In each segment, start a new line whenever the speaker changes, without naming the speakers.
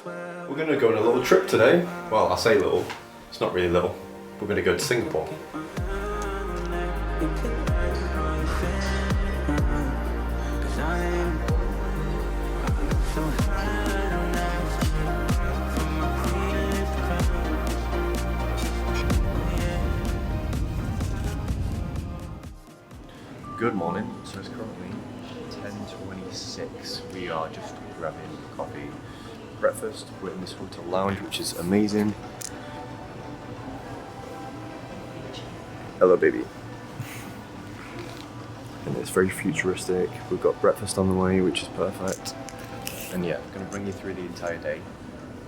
We're going to go on a little trip today. Well, I say little, it's not really little. We're going to go to Singapore. Good morning, so it's currently 10:26. We are just grabbing coffee, breakfast. We're in this hotel lounge, which is amazing. Hello, baby. And it's very futuristic. We've got breakfast on the way, which is perfect. And yeah, I'm going to bring you through the entire day.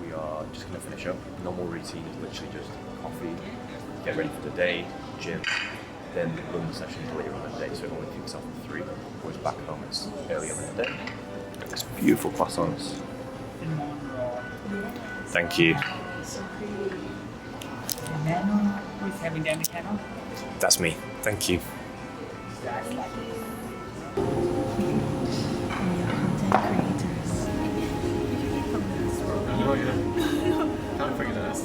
We are just going to finish up. Normal routine is literally just coffee, get ready for the day, gym. Then the London sessions later on in the day, so it only kicks off at 3. Whereas back home it's earlier in the day. It's beautiful croissants. Thank you.
Who's having the Americano?
That's me. Thank you. Can't figure that out.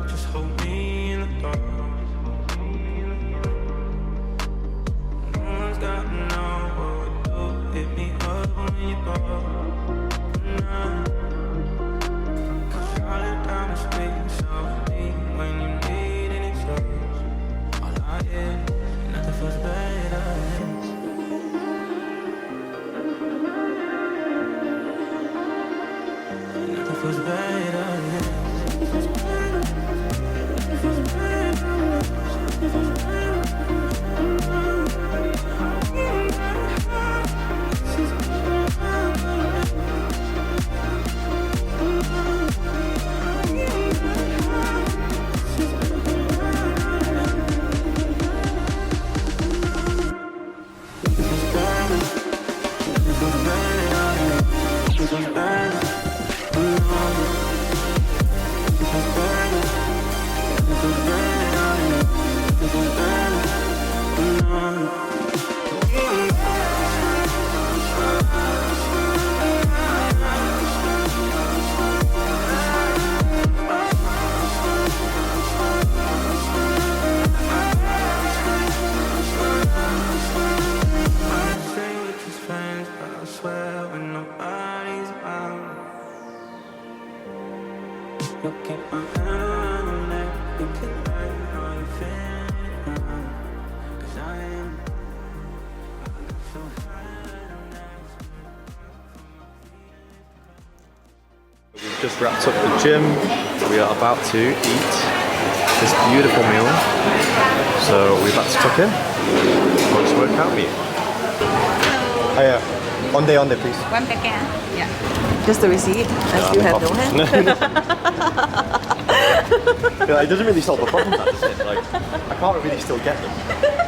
Just hold me in the dark. No one's got to know what we do. Hit me up when you go. Cause I let down the street so deep when you need it, it's yours. All I hear, nothing feels better. Nothing feels better.
We've just wrapped up the gym. We are about to eat this beautiful meal. So we're about to tuck in. Let's work out meal. Oh yeah. On day, please.
One packet. Yeah.
Just the receipt, as you have no hand.
Yeah, it doesn't really solve the problem, that does it? Like, I can't really still get them.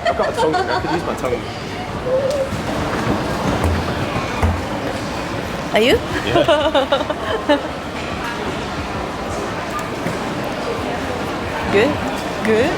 I've got a tongue, I could use my tongue.
Are you?
Yeah.
Good? Good?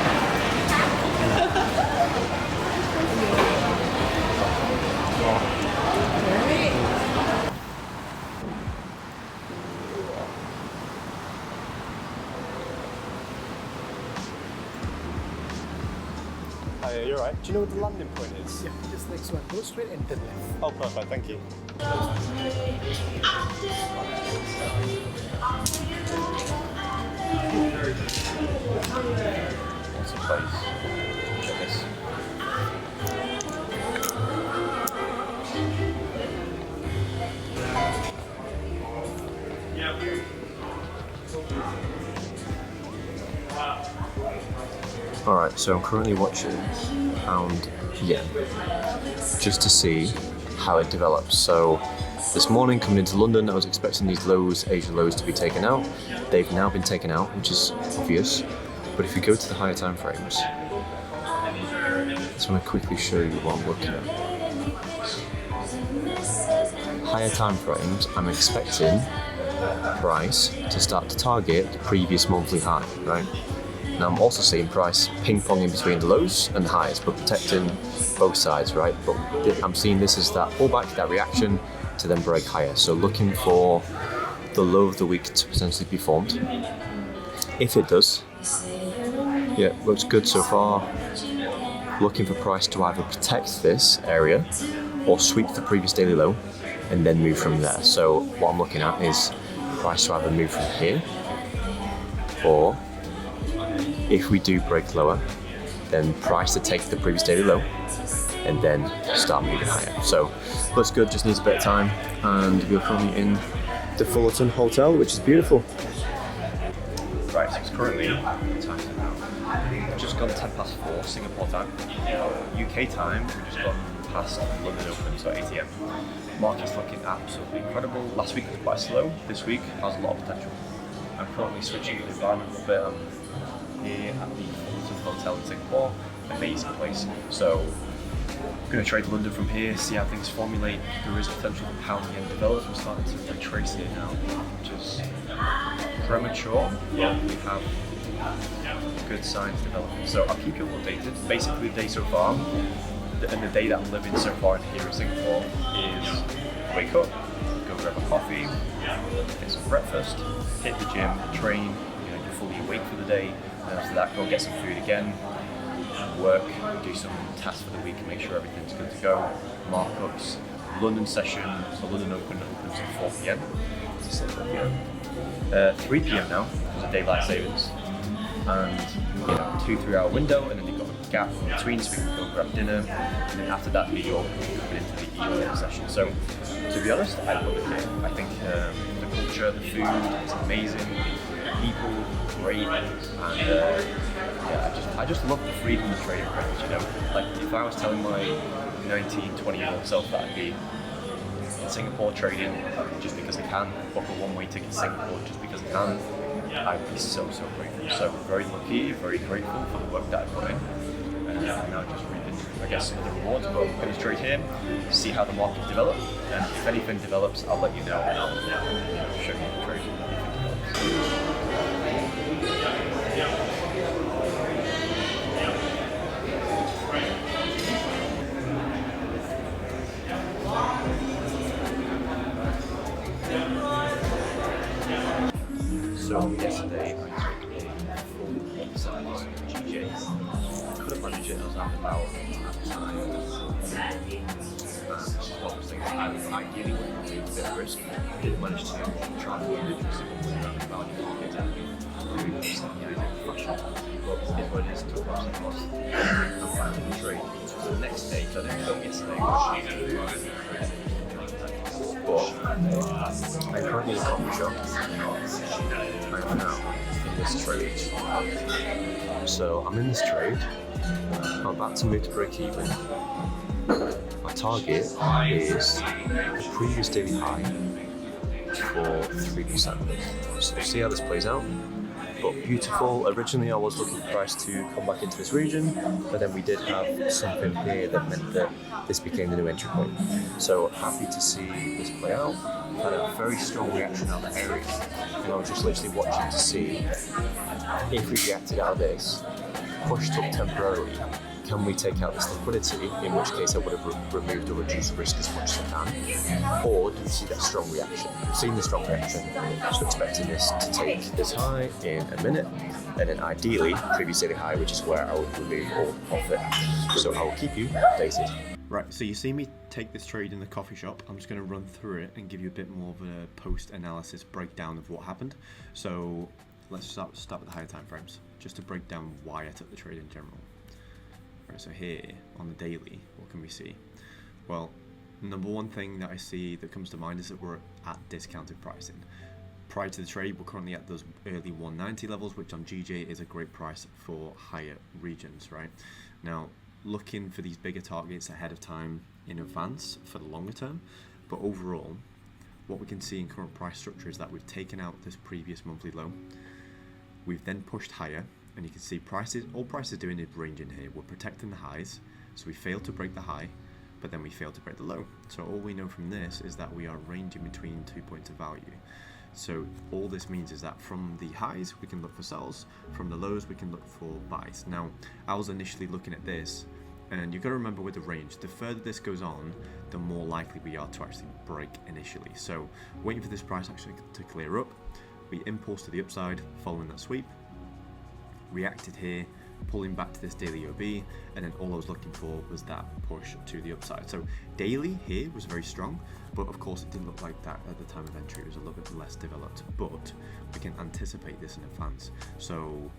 Hi, you're right. Do you know what the landing point is?
Yeah, just next one. Go straight and turn left.
Oh, perfect. Thank you. What's the place? Check this. Alright, so I'm currently watching pound yen just to see how it develops. So this morning coming into London, I was expecting these lows, Asia lows, to be taken out. They've now been taken out, which is obvious. But if you go to the higher time frames, I just want to quickly show you what I'm looking at. Higher time frames, I'm expecting price to start to target the previous monthly high, right? Now I'm also seeing price ping-ponging between the lows and the highs, but protecting both sides, right? But I'm seeing this as that pullback, that reaction to then break higher. So looking for the low of the week to potentially be formed. If it does, yeah, looks good so far. Looking for price to either protect this area or sweep the previous daily low and then move from there. So what I'm looking at is price to either move from here, or if we do break lower, then price to take the previous daily low and then start moving higher. So looks good, just needs a bit of time, and we're currently in the Fullerton Hotel, which is beautiful. Right, so it's currently just gone 4:10 Singapore time. UK time, we've just gone past London Open, so 8 AM. Market's looking absolutely incredible. Last week was quite slow. This week has a lot of potential. I'm currently switching the environment a little bit. I'm here at the Fullerton Hotel in Singapore. Amazing place. So I'm going to trade London from here, see how things formulate. There is potential that pound yen develops. We're starting to retrace here now, which is premature, but we have good signs developing. So I'll keep you all updated. Basically the day so far, and the day that I'm living so far here in Singapore is wake up, go grab a coffee, get some breakfast, hit the gym, train, you're fully awake for the day, and after that go get some food again, work, do some tasks for the week and make sure everything's good to go, markups, London session, so London Open opens at 4 PM. It's 3 PM now, because of daylight savings, and 2-3 hour window, and then you've got a gap in between so we can go grab dinner, and then after that New York coming into the evening session. So to be honest, I love it here. I think the culture, the food is amazing, the people great, and I just love the freedom of trading privilege, Like if I was telling my 19, 20-year-old self that I'd be in Singapore trading just because I can, book a one-way ticket to Singapore just because I can, I'd be so grateful. So very lucky, very grateful for the work that I put in. And now just reaping, I guess, some of the rewards. But I'm going to trade here, see how the market develops, and if anything develops, I'll let you know, and I'll show you the trade if it develops. So yesterday I took a full exercise on GJ. I couldn't manage it, I was out and about at the time. And what I was thinking, I was ideally wanting to take a bit of risk. I didn't manage to try and literally see what was around the value market. Fashion. But it what it is, talk about some loss. I'm finding the trade. So the next day, so I didn't film yesterday, but I'm currently in a coffee shop. I am now in this trade. So I'm in this trade. I'm about to move to break even. My target is the previous daily high for 3%. So we'll see how this plays out. But beautiful. Originally I was looking for price to come back into this region, but then we did have something here that meant that this became the new entry point. So happy to see this play out. Had a very strong reaction out of the area, and I was just literally watching to see if we reacted out of this, pushed up temporarily, can we take out this liquidity, in which case I would have removed or reduced risk as much as I can, or do we see that strong reaction? We've seen the strong reaction, so expecting this to take this high in a minute, and then ideally previous daily high, which is where I would remove all profit. So I will keep you updated.
Right, so you see me take this trade in the coffee shop. I'm just going to run through it and give you a bit more of a post-analysis breakdown of what happened. So let's start with the higher time frames, just to break down why I took the trade in general. Right, so here on the daily, what can we see? Well, number one thing that I see that comes to mind is that we're at discounted pricing. Prior to the trade, we're currently at those early 190 levels, which on GJ is a great price for higher regions, right? Now, looking for these bigger targets ahead of time in advance for the longer term, but overall, what we can see in current price structure is that we've taken out this previous monthly low. We've then pushed higher, and you can see all prices doing is ranging here. We're protecting the highs, so we failed to break the high, but then we failed to break the low. So all we know from this is that we are ranging between 2 points of value. So all this means is that from the highs we can look for sells, from the lows we can look for buys. Now I was initially looking at this, and you've got to remember with the range, the further this goes on, the more likely we are to actually break initially. So waiting for this price actually to clear up, we impulse to the upside following that sweep, reacted here, pulling back to this daily OB, and then all I was looking for was that push to the upside. So daily here was very strong, but of course it didn't look like that at the time of entry. It was a little bit less developed, but we can anticipate this in advance. So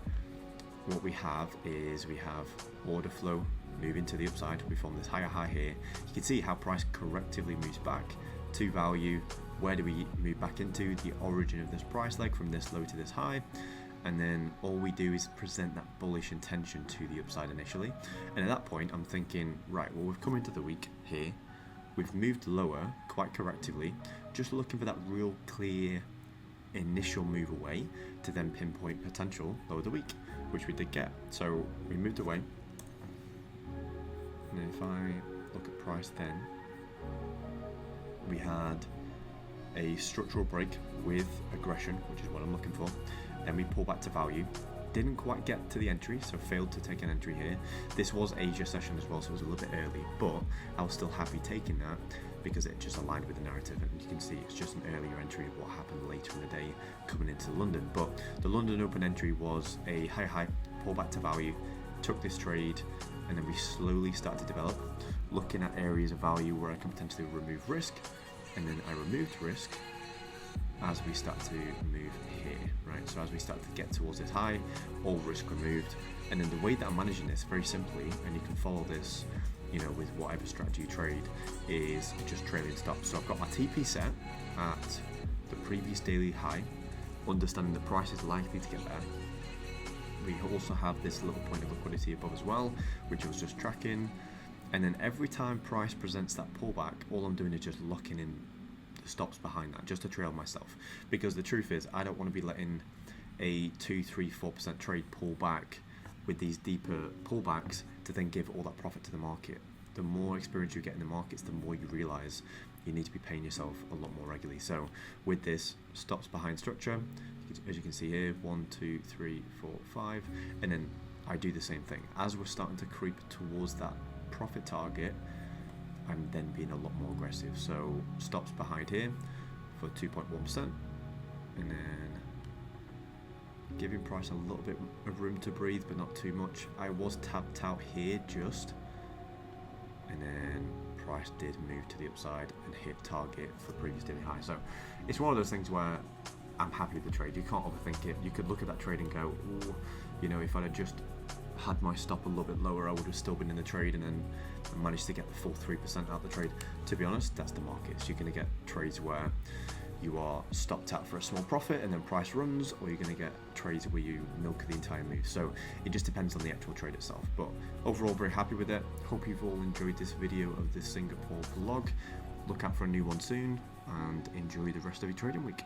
what we have is we have order flow moving to the upside. We form this higher high here. You can see how price correctively moves back to value. Where do we move back into? The origin of this price leg, from this low to this high. And then all we do is present that bullish intention to the upside initially. And at that point, I'm thinking, right, well, we've come into the week here. We've moved lower quite correctively, just looking for that real clear initial move away to then pinpoint potential low of the week, which we did get. So we moved away. And then if I look at price then, we had a structural break with aggression, which is what I'm looking for. Then we pull back to value. Didn't quite get to the entry, so failed to take an entry here. This was Asia session as well, so it was a little bit early, but I was still happy taking that because it just aligned with the narrative, and you can see it's just an earlier entry of what happened later in the day coming into London. But the London open entry was a high, pull back to value, took this trade, and then we slowly started to develop, looking at areas of value where I can potentially remove risk, and then I removed risk as we start to move here, right? So as we start to get towards this high, all risk removed. And then the way that I'm managing this very simply, and you can follow this, you know, with whatever strategy you trade, is just trailing stops. So I've got my TP set at the previous daily high, understanding the price is likely to get there. We also have this little point of liquidity above as well, which I was just tracking. And then every time price presents that pullback, all I'm doing is just locking in stops behind that, just to trail myself, because the truth is I don't want to be letting a 2, 3, 4% trade pull back with these deeper pullbacks to then give all that profit to the market. The more experience you get in the markets, the more you realize you need to be paying yourself a lot more regularly. So with this, stops behind structure, as you can see here, 1, 2, 3, 4, 5, and then I do the same thing as we're starting to creep towards that profit target. I'm then being a lot more aggressive. So stops behind here for 2.1%, and then giving price a little bit of room to breathe, but not too much. I was tapped out here just, and then price did move to the upside and hit target for previous daily high. So it's one of those things where I'm happy with the trade. You can't overthink it. You could look at that trade and go, ooh, you know, if I'd have just had my stop a little bit lower, I would have still been in the trade, and then managed to get the full 3% out of the trade. To be honest, that's the market. So you're going to get trades where you are stopped out for a small profit and then price runs, or you're going to get trades where you milk the entire move. So it just depends on the actual trade itself. But overall, very happy with it. Hope you've all enjoyed this video of this Singapore vlog. Look out for a new one soon, and enjoy the rest of your trading week.